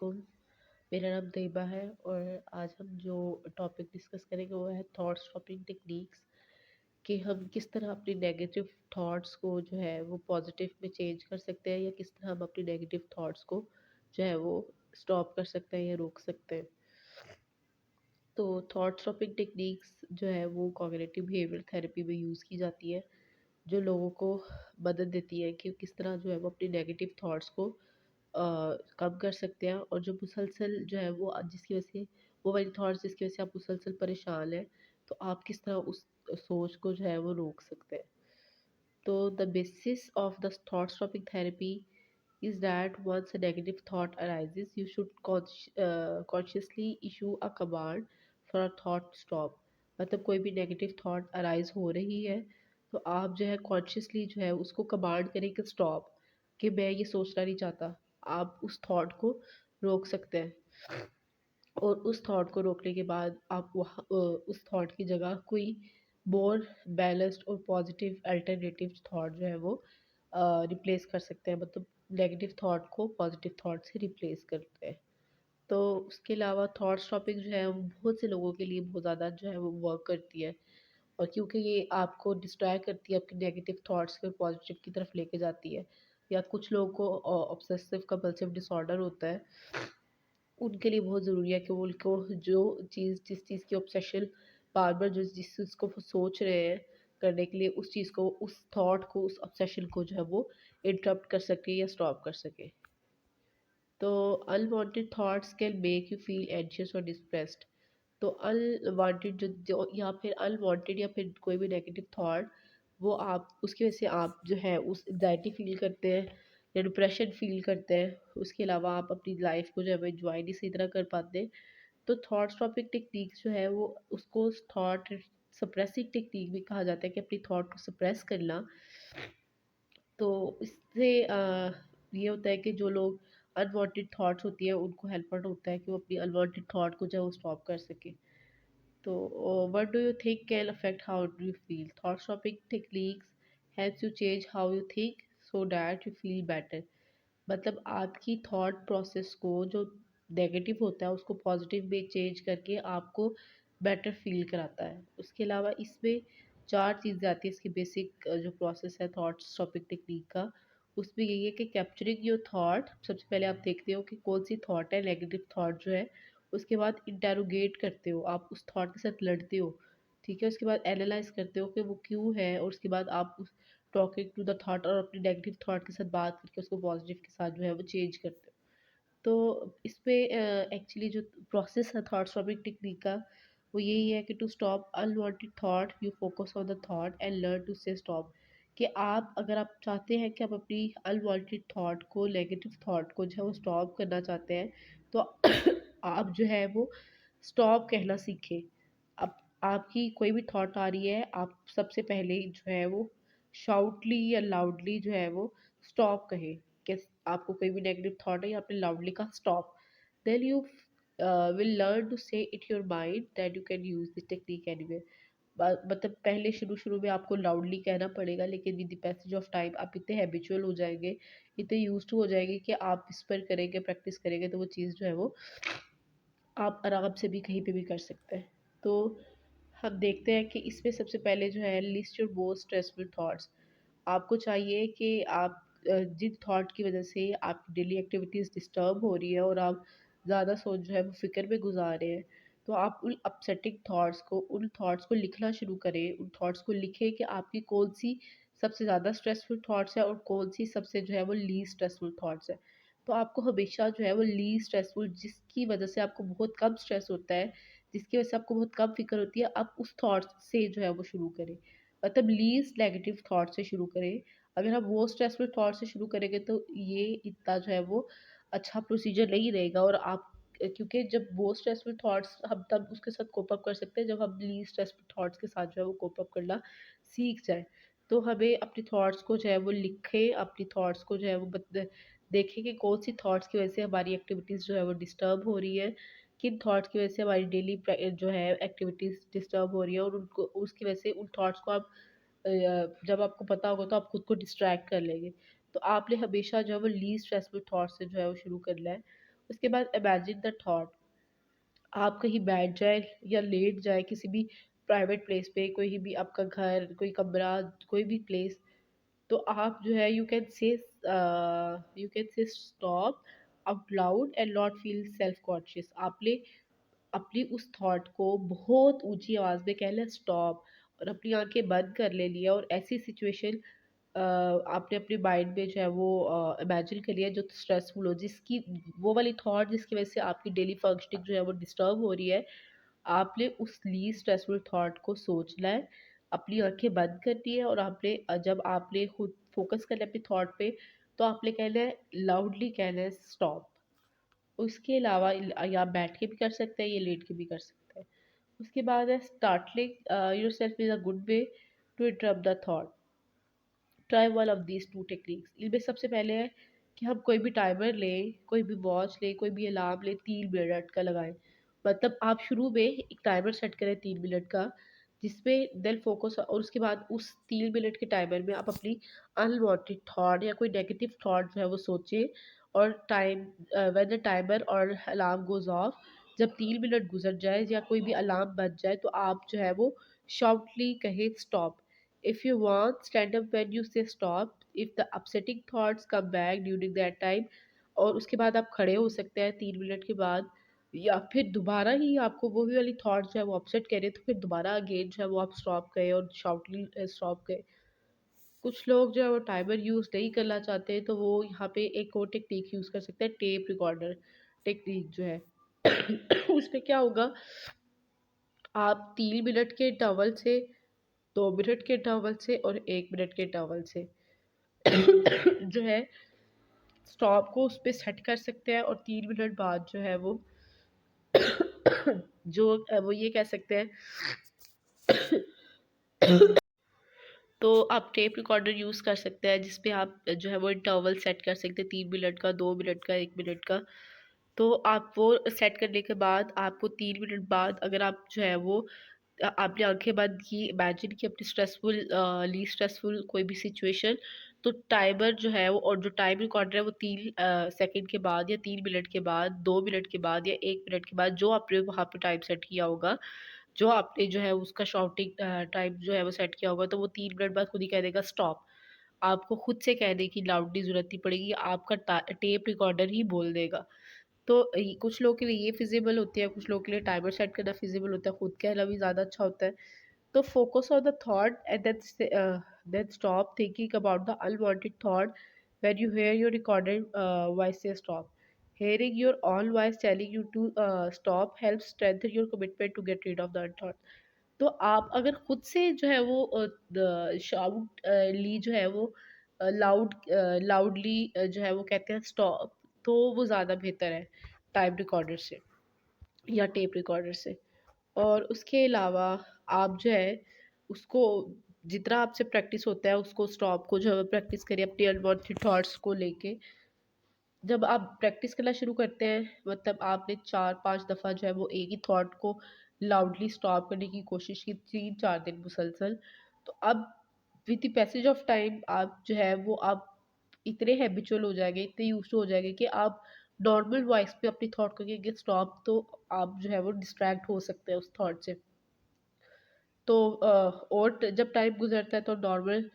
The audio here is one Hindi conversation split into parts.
वालेकुम। मेरा नाम तैयबा है और आज हम जो टॉपिक डिस्कस करेंगे वो है थॉट स्टॉपिंग टेक्निक्स, कि हम किस तरह अपनी नेगेटिव थॉट्स को जो है वो पॉजिटिव में चेंज कर सकते हैं, या किस तरह हम अपनी नेगेटिव थॉट्स को जो है वो स्टॉप कर सकते हैं या रोक सकते हैं। तो थॉट स्टॉपिंग टेक्निक्स जो है वो कॉग्निटिव बिहेवियर थेरेपी में यूज़ की जाती है, जो लोगों को मदद देती है कि किस तरह जो है वो अपनी नेगेटिव थॉट्स को कम कर सकते हैं, और जो मुसलसल जो है वो जिसकी वजह से वो वाली थॉट्स जिसकी वजह से आप मुसलसल परेशान हैं, तो आप किस तरह उस सोच को जो है वो रोक सकते हैं। So the basis of the thought stopping therapy is that once a negative thought arises, you should consciously issue a command for a thought stop. मतलब कोई भी नेगेटिव थॉट अराइज हो रही है, तो आप जो है कॉन्शियसली जो है उसको कमांड करें कि स्टॉप, कि मैं ये सोचना नहीं चाहता। आप उस थॉट को रोक सकते हैं, और उस थॉट को रोकने के बाद आप वहाँ उस थॉट की जगह कोई मोर बैलेंस्ड और पॉजिटिव अल्टरनेटिव थॉट जो है वो रिप्लेस कर सकते हैं। मतलब नेगेटिव थॉट को पॉजिटिव थॉट से रिप्लेस करते हैं। तो उसके अलावा थॉट स्टॉपिंग जो है वो बहुत से लोगों के लिए बहुत ज़्यादा जो है वो वर्क करती है, और क्योंकि ये आपको डिस्ट्रैक्ट करती है, आपकी नेगेटिव थॉट्स को पॉजिटिव की तरफ लेके जाती है। या कुछ लोगों को ऑब्सेसिव कंपल्सिव डिसऑर्डर होता है, उनके लिए बहुत ज़रूरी है कि वो उनको जो चीज़ जिस चीज़ की ऑब्सेशन बार बार जो जिस चीज़ को वो सोच रहे हैं करने के लिए, उस चीज़ को उस थॉट को उस ऑब्सेशन को जो है वो इंटरप्ट कर सके या स्टॉप कर सके। तो unwanted thoughts can make you feel anxious और डिप्रेस्ड। तो अनवांटेड जो या फिर अनवांटेड या फिर कोई भी नेगेटिव थॉट, वो आप उसकी वजह से आप जो है उस एग्जाइटी फील करते हैं या डिप्रेशन फील करते हैं। उसके अलावा आप अपनी लाइफ को जो है वो एंजॉय नहीं सही तरह कर पाते। तो थॉट स्टॉपिंग टेक्निक जो है वो उसको थॉट सप्रेसिंग टेक्निक भी कहा जाता है, कि अपनी थॉट को सप्रेस करना। तो इससे ये होता है कि जो लोग अनवांटेड थॉट्स होती है उनको हेल्पर होता है कि वो अपनी अनवांटेड थॉट को जो है वो स्टॉप कर सके। तो what do you think can affect how do you feel? Thought stopping techniques helps you change how you think so that you feel better. मतलब आपकी थॉट प्रोसेस को जो नेगेटिव होता है उसको पॉजिटिव में चेंज करके आपको बेटर फील कराता है। उसके अलावा इसमें 4 चीज़ें आती हैं, इसकी बेसिक जो प्रोसेस है थॉट स्टॉपिंग टेक्निक का, उसमें यही है कि कैप्चरिंग योर थॉट। सबसे पहले आप देखते हो कि कौन सी थॉट है, नेगेटिव थॉट जो है। उसके बाद इंटेरोगेट करते हो, आप उस थॉट के साथ लड़ते हो, ठीक है। उसके बाद एनालाइज करते हो कि वो क्यों है, और उसके बाद आप उस टॉकिंग टू द थॉट और अपनी नेगेटिव थॉट के साथ बात करके उसको पॉजिटिव के साथ जो है वो चेंज करते हो। तो इसपे एक्चुअली जो प्रोसेस है थॉट स्टॉपिंग टेक्निक का, वो यही है कि to stop unwanted thought you focus on the thought and learn to say stop. कि आप अगर आप चाहते हैं कि आप अपनी अनवांटेड थॉट को, नेगेटिव थॉट को जो है वो स्टॉप करना चाहते हैं, तो आप जो है वो स्टॉप कहना सीखें। अब आपकी कोई भी थॉट आ रही है, आप सबसे पहले जो है वो शाउटली या लाउडली जो है वो स्टॉप कहें। कि आपको कोई भी नेगेटिव थॉट है या आपने लाउडली कहा stop, then you will learn to say it your mind that you can use this technique anywhere. मतलब पहले शुरू शुरू में आपको लाउडली कहना पड़ेगा, लेकिन with the passage of time आप इतने हैबिचुअल हो जाएंगे, इतने यूज टू हो जाएंगे कि आप इस पर करेंगे, प्रैक्टिस करेंगे, तो वो चीज़ जो है वो आप आराम से भी कहीं पे भी कर सकते हैं। तो हम देखते हैं कि इसमें सबसे पहले जो है list your most stressful thoughts. आपको चाहिए कि आप जिन थॉट की वजह से आपकी डेली एक्टिविटीज़ डिस्टर्ब हो रही है और आप ज़्यादा सोच जो है वो फ़िक्र में गुजार रहे हैं, तो आप उन अपसेटिंग थॉट्स को, उन थॉट्स को लिखना शुरू करें। उन थॉट्स को लिखें कि आपकी कौन सी सबसे ज़्यादा स्ट्रेसफुल थॉट्स है और कौन सी सबसे जो है वो लीस्ट स्ट्रेसफुल थॉट्स है। तो आपको हमेशा जो है वो लीस्ट स्ट्रेसफुल, जिसकी वजह से आपको बहुत कम स्ट्रेस होता है, जिसकी वजह से आपको बहुत कम फ़िक्र होती है, आप उस थॉट से जो है वो शुरू करें। मतलब लीस्ट नेगेटिव थॉट से शुरू करें। अगर हम वो स्ट्रेसफुल थॉट से शुरू करेंगे तो ये इतना जो है वो अच्छा प्रोसीजर नहीं रहेगा, और आप क्योंकि जब वो स्ट्रेसफुल थॉट्स हम तब उसके साथ कोप अप कर सकते हैं जब हम लीस्ट स्ट्रेसफुल थॉट्स के साथ जो है वो कोप अप करना सीख जाए। तो हमें अपनी थॉट्स को जो है वो लिखें, अपनी थॉट्स को जो है वो देखें कि कौन सी थॉट्स की वजह से हमारी एक्टिविटीज़ जो है वो डिस्टर्ब हो रही है, किन थॉट्स की वजह से हमारी डेली जो है एक्टिविटीज़ डिस्टर्ब हो रही है, और उनको उसकी वजह से उन थॉट्स को आप जब आपको पता होगा तो आप खुद को डिस्ट्रैक्ट कर लेंगे। तो आपने हमेशा जो है वो लीस्ट स्ट्रेसफुल थॉट से जो है वो शुरू करना है। उसके बाद इमेजिन द थॉट, आप कहीं बैठ जाए या लेट जाए किसी भी प्राइवेट प्लेस पे, कोई भी आपका घर, कोई कमरा, कोई भी प्लेस, तो आप जो है you can say stop out loud and not feel self conscious. आपने अपनी उस थॉट को बहुत ऊंची आवाज में कह लिया स्टॉप, और अपनी आंखें बंद कर ले लिया, और ऐसी सिचुएशन आपने अपने माइंड में जो है वो इमेजिन कर लिया जो स्ट्रेसफुल हो, जिसकी वो वाली थॉट जिसकी वजह से आपकी डेली फंक्शनिंग जो है वो डिस्टर्ब हो रही है। आपने उस लीस्ट स्ट्रेसफुल थॉट को सोचना है, अपनी आंखें बंद करनी है, और आपने जब आपने खुद फोकस करना है अपनी थॉट पे, तो आपने कहना है, लाउडली कहना है स्टॉप। उसके अलावा ये आप बैठ के भी कर सकते हैं, ये लेट के भी कर सकते हैं। उसके बाद है startling yourself is a good way to interrupt the thought. Try one of these two techniques. इनमें सबसे पहले है कि हम कोई भी टाइमर लें, कोई भी वॉच लें, कोई भी अलार्म लें, 3 मिनट का लगाएं। मतलब आप शुरू में एक टाइमर सेट करें 3 मिनट का, जिसमें देन फोकस, और उसके बाद उस 3 मिनट के टाइमर में आप अपनी अनवांटेड थॉट या कोई नेगेटिव थॉट जो है वो सोचें। और व्हेन द टाइमर और अलार्म गोज ऑफ, जब 3 मिनट गुजर जाए या कोई भी अलार्म बज जाए, तो आप जो है वो शाउटली कहें stop. If you want, stand up when you say stop. If the upsetting thoughts come back during that time, और उसके बाद आप खड़े हो सकते हैं 3 मिनट के बाद, या फिर दोबारा ही आपको वो भी वाली थॉट जो है वो अपसेट करे, तो फिर दोबारा अगेन जो है वो आप स्टॉप करें और शाउटली स्टॉप करें। कुछ लोग जो है वो टाइमर यूज़ नहीं करना चाहते, तो वो यहाँ पे एक और टेक्निक यूज़ कर सकते हैं, टेप रिकॉर्डर टेक्निक जो है। उसमें क्या होगा, आप 3 मिनट के इंटरवल से, 2 मिनट के इंटरवल से और 1 मिनट के इंटरवल से जो है स्टॉप को उस पे सेट कर सकते हैं, और 3 मिनट बाद जो है वो वो ये कह सकते हैं। तो आप टेप रिकॉर्डर यूज़ कर सकते हैं, जिसपे आप जो है वो इंटरवल सेट कर सकते हैं, 3 मिनट का, 2 मिनट का, 1 मिनट का। तो आप वो सेट करने के बाद आपको 3 मिनट बाद, अगर आप जो है वो आपने आंखें बंद की, इमेजिन की अपनी स्ट्रेसफुल लीस्ट स्ट्रेसफुल कोई भी सिचुएशन, तो टाइमर जो है वो, और जो टाइम रिकॉर्डर है वो 3 सेकंड के बाद या 3 मिनट के बाद, 2 मिनट के बाद या 1 मिनट के बाद, जो आपने वहाँ पे टाइम सेट किया होगा, जो आपने जो है उसका शॉटिंग टाइम जो है वो सेट किया होगा, तो वो 3 मिनट बाद खुद ही कह देगा स्टॉप। आपको खुद से कहने की लाउडली ज़रूरत नहीं पड़ेगी, आपका टेप रिकॉर्डर ही बोल देगा। तो कुछ लोगों के लिए ये फिजिबल होती है, कुछ लोगों के लिए टाइमर सेट करना फिजिबल होता है, खुद कहना भी ज़्यादा अच्छा होता है। तो focus on the thought and then stop thinking about the unwanted thought. When you hear your recorded voice say stop, hearing your own voice telling you to stop helps strengthen your commitment to get rid of the thought. तो आप अगर खुद से जो है वो शाउट ली जो है वो लाउडली जो है वो कहते हैं स्टॉप, तो वो ज़्यादा बेहतर है टाइम रिकॉर्डर से या टेप रिकॉर्डर से। और उसके अलावा आप जो है उसको, जितना आपसे प्रैक्टिस होता है उसको स्टॉप को जो है प्रैक्टिस करिए अपनी अनवांटेड थॉट्स को लेके। जब आप प्रैक्टिस करना शुरू करते हैं, मतलब आपने 4-5 दफ़ा जो है वो एक ही थॉट को लाउडली स्टॉप करने की कोशिश की 3-4 दिन मुसलसल, तो अब with the passage of time आप जो है वो आप इतने हैबिचुअल हो जाएंगे, इतने यूज हो जाएंगे कि आप नॉर्मल वॉइस पे अपनी थॉट को कहेंगे स्टॉप, तो आप जो है वो डिस्ट्रैक्ट हो सकते हैं उस थॉट से। तो जब टाइम गुजरता है तो नॉर्मल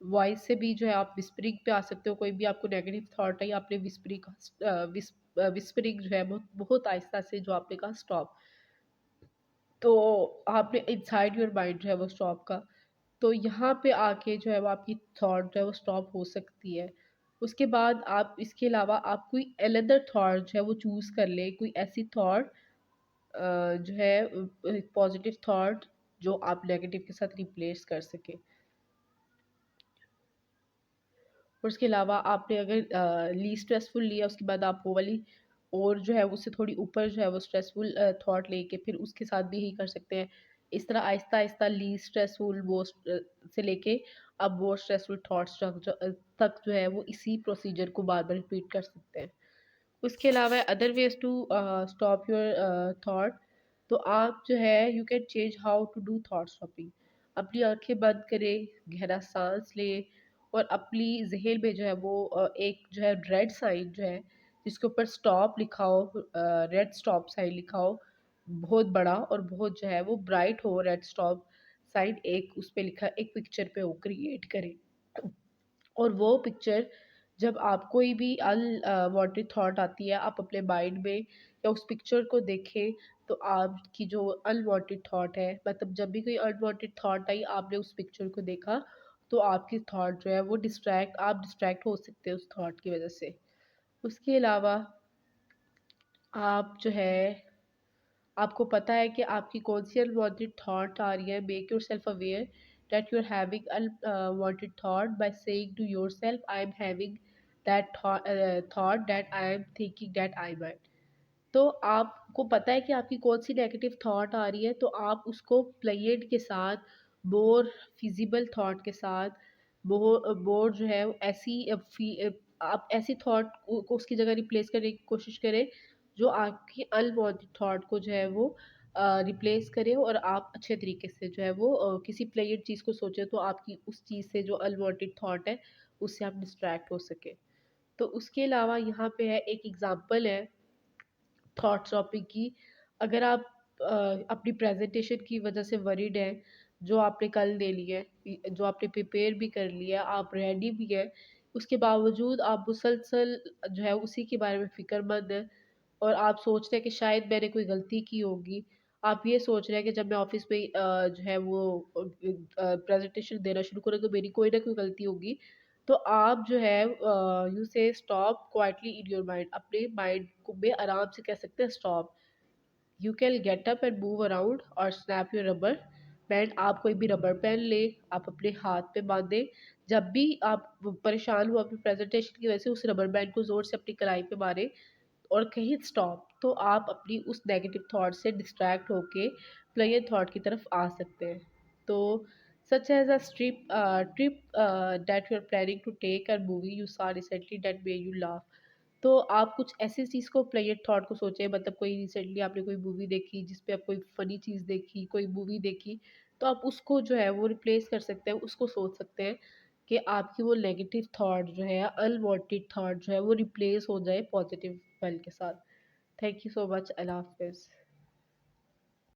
वॉइस से भी जो है आप विस्परिंग पे आ सकते हो। कोई भी आपको नेगेटिव थॉट है या आपने विस्परिंग जो है बहुत बहुत आहिस्ता से जो आपने कहा स्टॉप, तो आपने इनसाइड योर माइंड जो है वो स्टॉप का, तो यहाँ पे आके जो है वो आपकी थॉट जो है वो स्टॉप हो सकती है। उसके बाद आप इसके अलावा आप कोई अनदर थॉट जो है वो चूज़ कर लें, कोई ऐसी थॉट जो है पॉजिटिव थॉट जो आप नेगेटिव के साथ रिप्लेस कर सकें। और उसके अलावा आपने अगर लीस्ट स्ट्रेसफुल लिया, उसके बाद आप वो वाली और जो है उससे थोड़ी ऊपर जो है वो स्ट्रेसफुल थॉट लेके फिर उसके साथ भी यही कर सकते हैं। इस तरह आहिस्ता आहिस्ता लीस्ट स्ट्रेसफुल से लेके अब वो स्ट्रेसफुल थॉट्स तक जो है वो इसी प्रोसीजर को बार बार रिपीट कर सकते हैं। उसके अलावा other ways to stop your thought, तो आप जो है you can change how to do thought stopping. अपनी आंखें बंद करें, गहरा सांस लें, और अपनी जहन में जो है वो एक जो है रेड साइन जो है जिसके ऊपर स्टॉप लिखा हो, रेड स्टॉप साइन लिखा हो, बहुत बड़ा और बहुत जो है वो ब्राइट हो रेड स्टॉप साइन, एक उस पे लिखा एक पिक्चर पे वो क्रिएट करें। और वो पिक्चर जब आप कोई भी अनवांटेड थॉट आती है, आप अपने माइंड में या उस पिक्चर को देखें, तो आपकी जो अनवांटेड थॉट है, मतलब जब भी कोई अनवांटेड थॉट आई, आपने उस पिक्चर को देखा, तो आपकी थॉट जो है वो आप डिस्ट्रैक्ट हो सकते हैं उस थॉट की वजह से। उसके अलावा आप जो है आपको पता है कि आपकी कौन सी अनवांटेड थॉट आ रही है, make yourself aware that you are having unwanted thought by saying to yourself I am having that thought that I am thinking that I might. तो आपको पता है कि आपकी कौन-सी नेगेटिव थॉट आ रही है, तो आप उसको प्लेयर्ड के साथ, मोर फिज़िबल थॉट के साथ, मोर जो है आप ऐसी थॉट को उसकी जगह रिप्लेस करने की कोशिश करें, जो आपकी अनवांटेड थॉट को जो है वो रिप्लेस करे, और आप अच्छे तरीके से जो है वो किसी प्लेयर्ड चीज़ को सोचें, तो आपकी उस चीज़ से जो अनवांटेड थॉट है, उससे आप डिस्ट्रैक्ट हो सकें। तो उसके अलावा यहाँ पे है एक एग्ज़ाम्पल है थॉट शॉपिंग की। अगर आप अपनी प्रेजेंटेशन की वजह से वरीड हैं, जो आपने कल दे ली है, जो आपने प्रिपेयर भी कर लिया, आप रेडी भी हैं, उसके बावजूद आप मुसलसल जो है उसी के बारे में फ़िक्रमंद हैं, और आप सोच रहे हैं कि शायद मैंने कोई गलती की होगी। आप ये सोच रहे हैं कि जब मैं ऑफ़िस में जो है वो प्रेज़ेंटेशन देना शुरू करूँ, तो मेरी कोई ना कोई गलती होगी। तो आप जो है यू से stop quietly in your mind, अपने माइंड को में आराम से कह सकते हैं stop. You can get up and move around और स्नैप योर रबर बैंड। आप कोई भी रबर बैंड लें, आप अपने हाथ पे बांधें। जब भी आप परेशान हो अपनी प्रेजेंटेशन की वजह से, उस रबर बैंड को जोर से अपनी कलाई पे मारें और कहीं स्टॉप, तो आप अपनी उस नेगेटिव थॉट से डिस्ट्रैक्ट होके प्लेयर थॉट की तरफ आ सकते हैं। तो such as a trip that you are planning to take और movie you saw recently that made you laugh। तो आप कुछ ऐसी चीज़ को प्लेयर थॉट को सोचें, मतलब कोई रिसेंटली आपने कोई मूवी देखी जिस पे आप कोई फनी चीज़ देखी, कोई मूवी देखी, तो आप उसको जो है वो रिप्लेस कर सकते हैं, उसको सोच सकते हैं कि आपकी वो नेगेटिव थॉट जो है, अनवांटेड थॉट जो है वो रिप्लेस हो जाए पॉजिटिव पल के साथ। Thank you so much. अल्लाह हाफ़िज़।